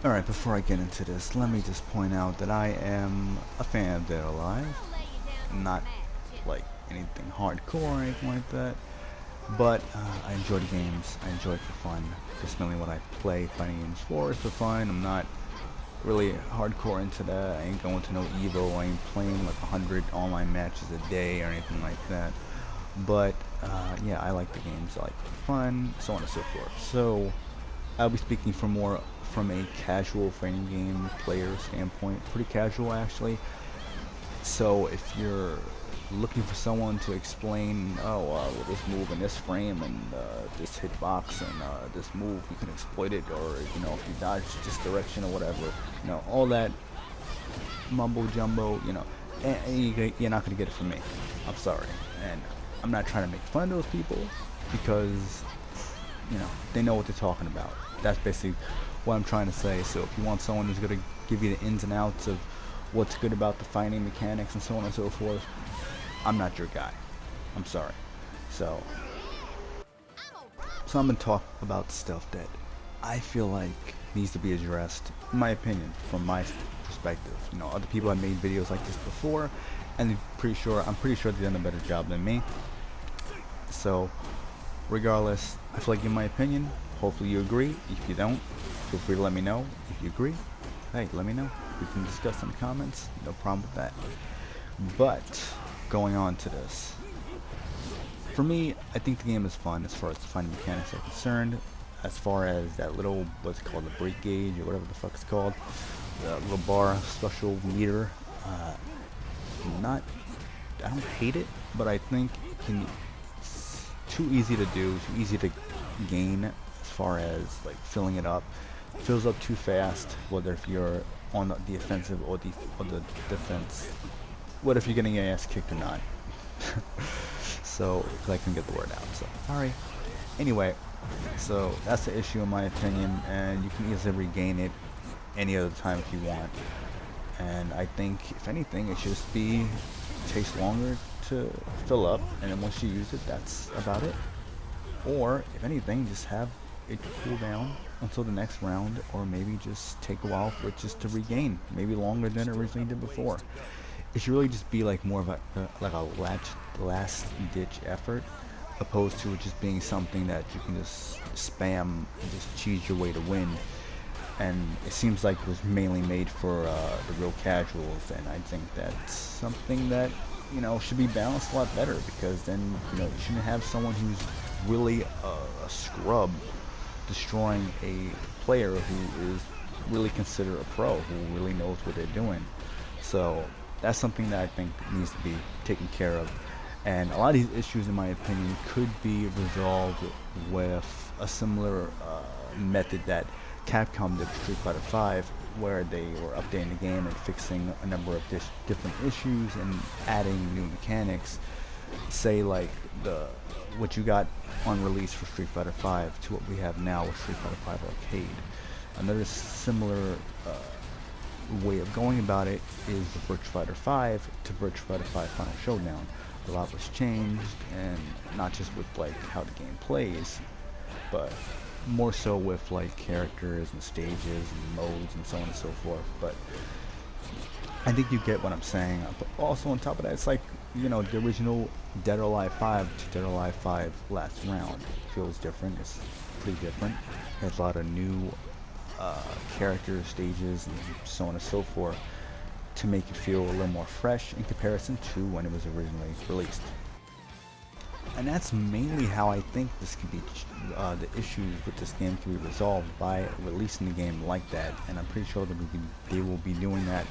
Alright, before I get into this, let me just point out that I am a fan of Dead or Alive. Not like anything hardcore or anything like that. But I enjoy the games. I enjoy it for fun. That's mainly what I play fighting games for, is for fun. I'm not really hardcore into that. I ain't going to no Evo. I ain't playing like 100 online matches a day or anything like that. But yeah, I like the games. I like it for fun, so on and so forth. So I'll be speaking from more from a casual fighting game player standpoint. Pretty casual actually. So if you're looking for someone to explain, oh, with this move in this frame and this hitbox and this move, you can exploit it, or if you dodge this direction or whatever, all that mumbo jumbo, you're not gonna get it from me. I'm sorry, and I'm not trying to make fun of those people because they know what they're talking about. That's basically what I'm trying to say. So if you want someone who's gonna give you the ins and outs of what's good about the fighting mechanics and so on and so forth, I'm not your guy. I'm sorry. So, so I'm gonna talk about stuff that I feel like needs to be addressed, in my opinion, from my perspective. Other people have made videos like this before, and I'm pretty sure they've done a better job than me. So, regardless, I feel like in my opinion, hopefully you agree. If you don't, feel free to let me know. If you agree, hey, let me know. We can discuss in the comments. No problem with that. But going on to this, for me, I think the game is fun as far as the fighting mechanics are concerned. As far as that little, what's it called, the break gauge or whatever the fuck it's called, the little bar special meter. Uh, not, I don't hate it, but I think it's too easy to do, too easy to gain as far as like filling it up. It fills up too fast, whether if you're on the offensive or the defense. What if you're getting your ass kicked or not? So, because I couldn't get the word out. So, alright. Anyway, so that's the issue in my opinion, and you can easily regain it any other time if you want. And I think, if anything, it should just be takes longer to fill up, and then once you use it, that's about it. Or, if anything, just have it cool down until the next round, or maybe just take a while for it just to regain, maybe longer than it originally did before. It should really just be like more of a last ditch effort, opposed to it just being something that you can just spam and just cheese your way to win. And it seems like it was mainly made for the real casuals, and I think that's something that should be balanced a lot better, because then you shouldn't have someone who's really a scrub destroying a player who is really considered a pro, who really knows what they're doing. So that's something that I think needs to be taken care of. And a lot of these issues, in my opinion, could be resolved with a similar method that Capcom did for Street Fighter V, where they were updating the game and fixing a number of different issues and adding new mechanics. Say like what you got on release for Street Fighter V to what we have now with Street Fighter V Arcade. Another similar way of going about it is the Virtua Fighter 5 to Virtua Fighter 5 Final Showdown. A lot was changed, and not just with like how the game plays, but more so with like characters and stages and modes and so on and so forth. But I think you get what I'm saying. But also on top of that, it's like the original Dead or Alive 5 to Dead or Alive 5 Last Round feels different. It's pretty different. It has a lot of new characters, stages, and so on and so forth to make it feel a little more fresh in comparison to when it was originally released. And that's mainly how I think this can be, the issues with this game can be resolved, by releasing the game like that. And I'm pretty sure that they will be doing that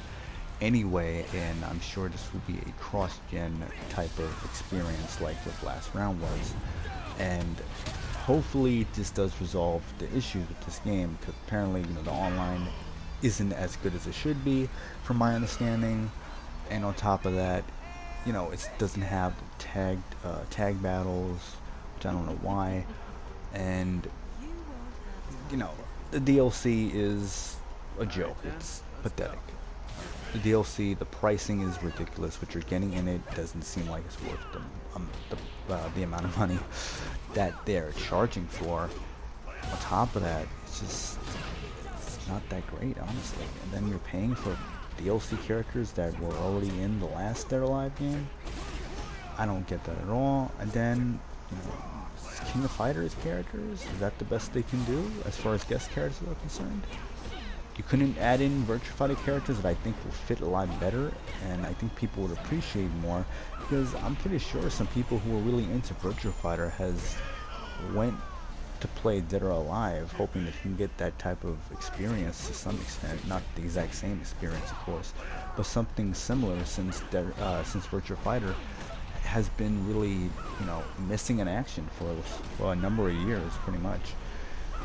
anyway, and I'm sure this will be a cross-gen type of experience like what Last Round was. And hopefully this does resolve the issues with this game, because apparently the online isn't as good as it should be from my understanding. And on top of that, it doesn't have tag battles, which I don't know why. And the DLC is a joke. It's pathetic. The DLC, the pricing is ridiculous. What you're getting in it doesn't seem like it's worth the amount of money that they're charging for. On top of that, it's not that great, honestly. And then you're paying for DLC characters that were already in the last Dead or Alive game. I don't get that at all. And then, you know, King of Fighters characters, is that the best they can do as far as guest characters are concerned? You couldn't add in Virtua Fighter characters that I think will fit a lot better, and I think people would appreciate more, because I'm pretty sure some people who are really into Virtua Fighter has went to play Dead or Alive hoping that you can get that type of experience to some extent, not the exact same experience of course, but something similar, since Virtua Fighter has been really, you know, missing in action for a number of years pretty much.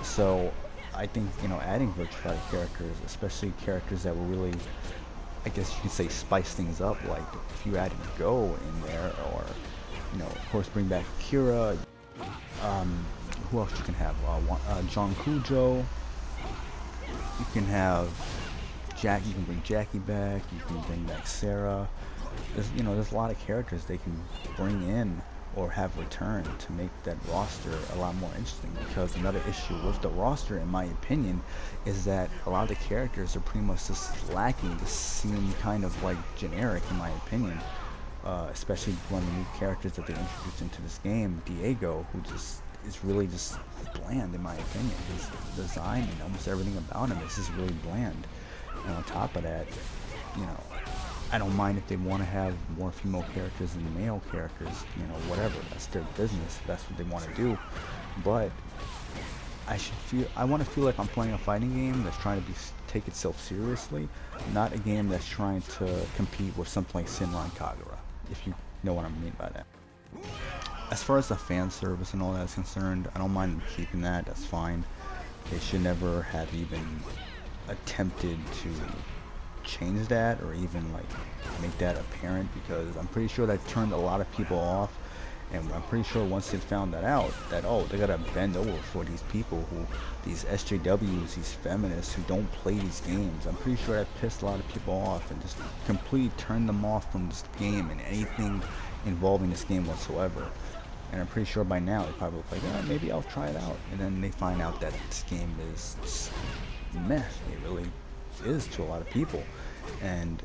So I think, you know, adding Virtua Fighter characters, especially characters that will really, I guess you could say, spice things up, like if you added Go in there, or, you know, of course bring back Kira, who else you can have, John Kujo, you can have Jack, you can bring Jackie back, you can bring back Sarah. There's a lot of characters they can bring in or have return to make that roster a lot more interesting, because another issue with the roster, in my opinion, is that a lot of the characters are pretty much just lacking, just seem kind of like generic in my opinion, especially one of the new characters that they introduced into this game, Diego, who just is really just bland in my opinion. His design and almost everything about him is just really bland. And on top of that, you know, I don't mind if they want to have more female characters than male characters, you know, whatever, that's their business, if that's what they want to do. But I want to feel like I'm playing a fighting game that's trying to take itself seriously, not a game that's trying to compete with something like Senran Kagura, if you know what I mean by that. As far as the fan service and all that is concerned, I don't mind them keeping that, that's fine. They should never have even attempted to change that, or even like make that apparent, because I'm pretty sure that turned a lot of people off, and I'm pretty sure once they found that out, that oh, they gotta bend over for these people, these SJWs, these feminists who don't play these games. I'm pretty sure that pissed a lot of people off and just completely turned them off from this game and anything involving this game whatsoever. And I'm pretty sure by now they probably look like, oh, maybe I'll try it out, and then they find out that this game is meh. It really is to a lot of people, and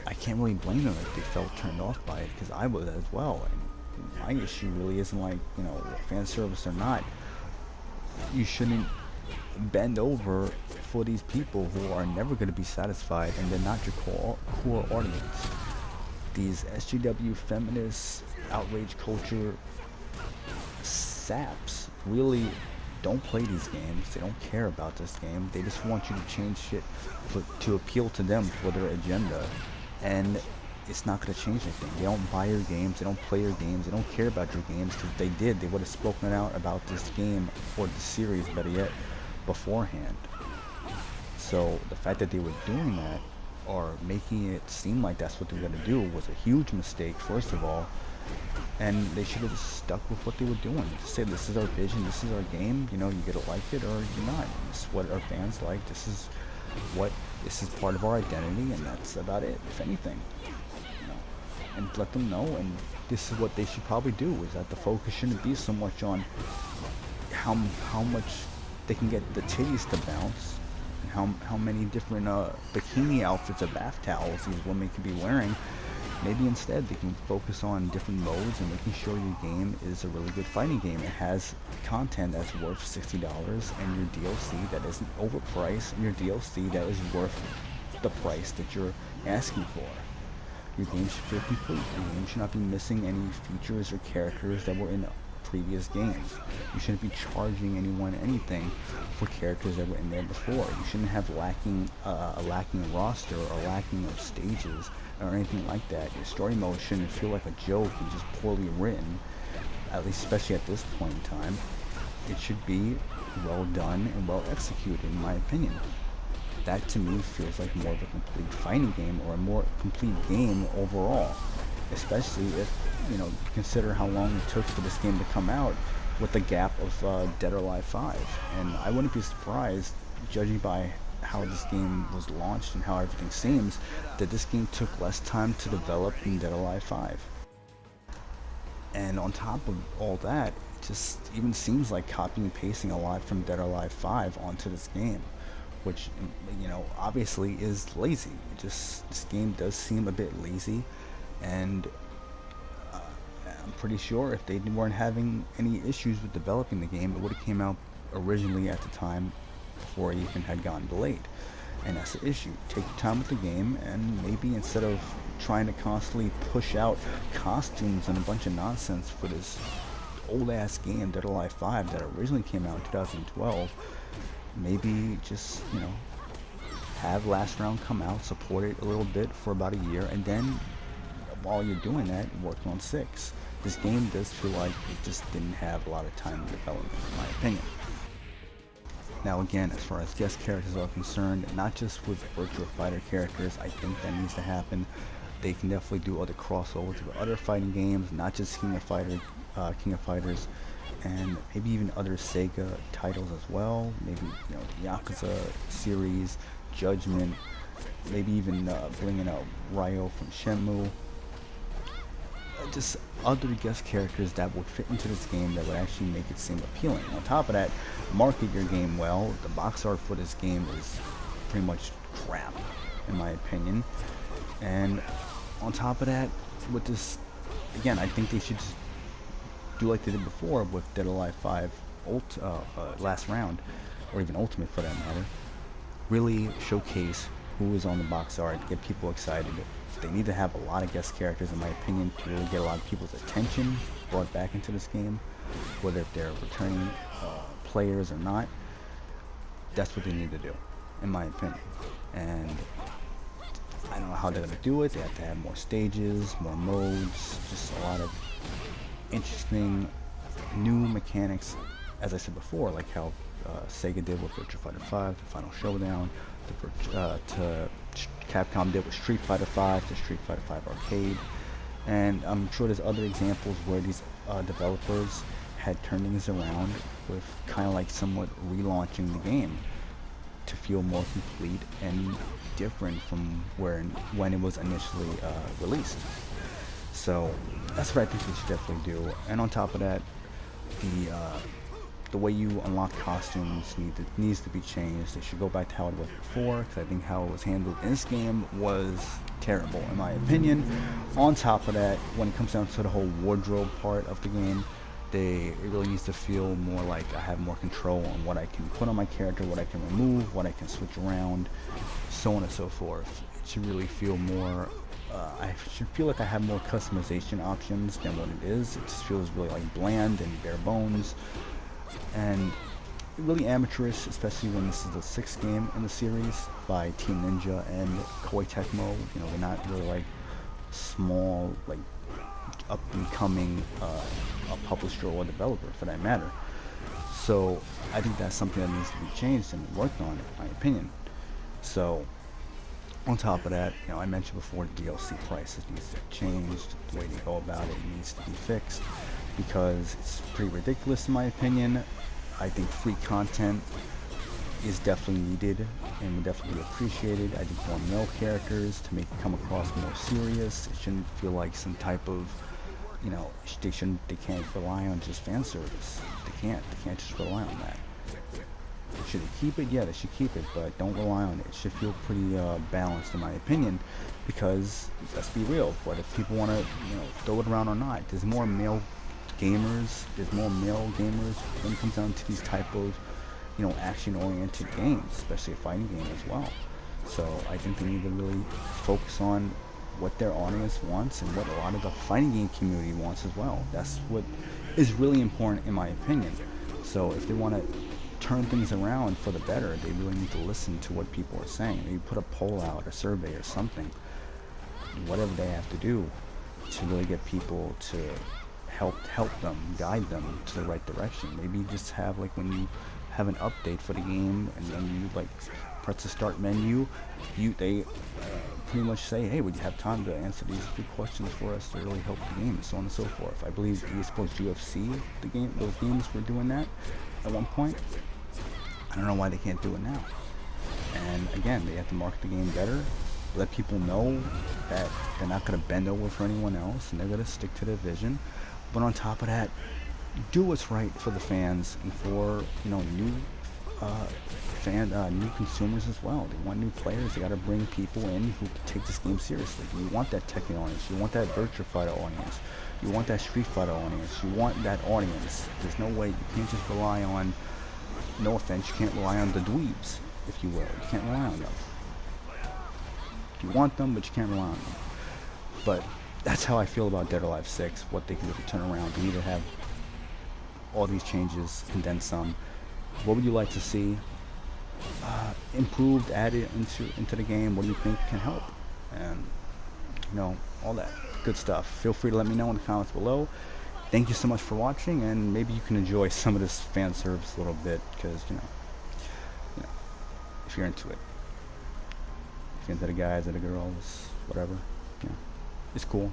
I can't really blame them if they felt turned off by it, because I was as well. And my issue really isn't like, you know, fan service or not. You shouldn't bend over for these people who are never going to be satisfied, and they're not your core audience. These SJW feminists, outrage culture saps really don't play these games. They don't care about this game. They just want you to change shit to appeal to them for their agenda, and it's not going to change anything. They don't buy your games, they don't play your games, they don't care about your games, because if they did, they would have spoken out about this game, or the series better yet, beforehand. So the fact that they were doing that, or making it seem like that's what they were going to do, was a huge mistake, first of all. And they should have just stuck with what they were doing. Just say, this is our vision, this is our game, you know, you gotta like it or you're not. This is what our fans like, this is part of our identity, and that's about it, if anything. You know, and let them know, and this is what they should probably do, is that the focus shouldn't be so much on how much they can get the titties to bounce, and how many different bikini outfits or bath towels these women could be wearing. Maybe instead they can focus on different modes and making sure your game is a really good fighting game. It has content that's worth $60, and your DLC that isn't overpriced, and your DLC that is worth the price that you're asking for. Your game should feel complete. Your game should not be missing any features or characters that were in previous games. You shouldn't be charging anyone anything for characters that were in there before. You shouldn't have a lacking roster or lacking of stages or anything like that. Your story mode shouldn't feel like a joke and just poorly written, at least especially at this point in time. It should be well done and well executed, in my opinion. That to me feels like more of a complete fighting game, or a more complete game overall, especially if, you know, consider how long it took for this game to come out, with the gap of Dead or Alive 5. And I wouldn't be surprised, judging by how this game was launched and how everything seems, that this game took less time to develop than Dead or Alive 5. And on top of all that, it just even seems like copying and pasting a lot from Dead or Alive 5 onto this game, which, obviously is lazy. This game does seem a bit lazy, and uh, I'm pretty sure if they weren't having any issues with developing the game, it would have came out originally at the time before it even had gotten delayed. And that's the issue. Take your time with the game, and maybe instead of trying to constantly push out costumes and a bunch of nonsense for this old ass game, Dead or Alive 5, that originally came out in 2012, maybe just, have Last Round come out, support it a little bit for about a year, and then while you're doing that, work on 6. This game does feel like it just didn't have a lot of time in development, in my opinion. Now again, as far as guest characters are concerned, not just with Virtua Fighter characters, I think that needs to happen. They can definitely do other crossovers with other fighting games, not just King of Fighters, and maybe even other Sega titles as well. Maybe the Yakuza series, Judgment, maybe even bringing out Ryo from Shenmue. Just other guest characters that would fit into this game that would actually make it seem appealing. On top of that, market your game well. The box art for this game is pretty much crap, in my opinion. And on top of that, with this, again, I think they should just do like they did before with Dead or Alive 5 Last Round, or even Ultimate for that matter. Really showcase who is on the box art, get people excited. They need to have a lot of guest characters, in my opinion, to really get a lot of people's attention brought back into this game, whether if they're returning players or not. That's what they need to do, in my opinion. And I don't know how they're going to do it. They have to have more stages, more modes, just a lot of interesting new mechanics, as I said before, like how Sega did with Virtua Fighter 5, the Final Showdown, to Capcom did with Street Fighter 5, to Street Fighter 5 Arcade. And I'm sure there's other examples where these developers had turned things around with kind of like somewhat relaunching the game to feel more complete and different from when it was initially released. So that's what I think they should definitely do. And on top of that, the way you unlock costumes needs to be changed. They should go back to how it was before, because I think how it was handled in this game was terrible, in my opinion. On top of that, when it comes down to the whole wardrobe part of the game, it really needs to feel more like I have more control on what I can put on my character, what I can remove, what I can switch around, so on and so forth. It should really feel more, I should feel like I have more customization options than what it is. It just feels really like bland and bare bones, and really amateurish, especially when this is the 6th game in the series by Team Ninja and Koei Tecmo. They're not really like small, like up and coming a publisher or developer for that matter. So I think that's something that needs to be changed and worked on, in my opinion. So on top of that, I mentioned before, DLC prices needs to be changed. The way they go about it needs to be fixed, because it's pretty ridiculous in my opinion. I think free content is definitely needed and would definitely be appreciated. I think more male characters to make it come across more serious. It shouldn't feel like some type of, they can't rely on just fan service. They can't just rely on that. Should they keep it? Yeah, they should keep it, but don't rely on it. It should feel pretty balanced, in my opinion, because let's be real, whether people want to, throw it around or not, there's more male gamers when it comes down to these type of, action-oriented games, especially a fighting game as well. So I think they need to really focus on what their audience wants and what a lot of the fighting game community wants as well. That's what is really important, in my opinion. So if they want to turn things around for the better, they really need to listen to what people are saying. Maybe put a poll out, a survey or something, whatever they have to do to really get people to help them, guide them to the right direction. Maybe just have, like, when you have an update for the game and then you like press the start menu, they pretty much say, hey, would you have time to answer these few questions for us to really help the game, and so on and so forth. I believe UFC, those games were doing that at one point. I don't know why they can't do it now. And again, they have to market the game better, let people know that they're not going to bend over for anyone else and they're going to stick to their vision. But on top of that, do what's right for the fans and for, new uh, new consumers as well. They want new players. They got to bring people in who can take this game seriously. You want that Tekken audience. You want that Virtua Fighter audience. You want that Street Fighter audience. You want that audience. There's no way you can't just rely on. No offense, you can't rely on the dweebs, if you will. You can't rely on them. You want them, but you can't rely on them. But that's how I feel about Dead or Alive 6. What they can really turn around. They need to have all these changes and then some. What would you like to see improved, added into the game? What do you think can help? And all that good stuff. Feel free to let me know in the comments below. Thank you so much for watching, and maybe you can enjoy some of this fan service a little bit, because if you're into it, if you're into the guys or the girls, whatever, it's cool.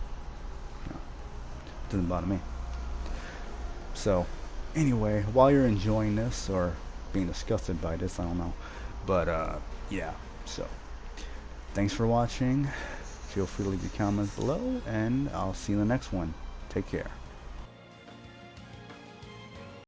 It doesn't bother me. So anyway, while you're enjoying this or being disgusted by this, I don't know, but yeah, so thanks for watching. Feel free to leave your comments below, and I'll see you in the next one. Take care.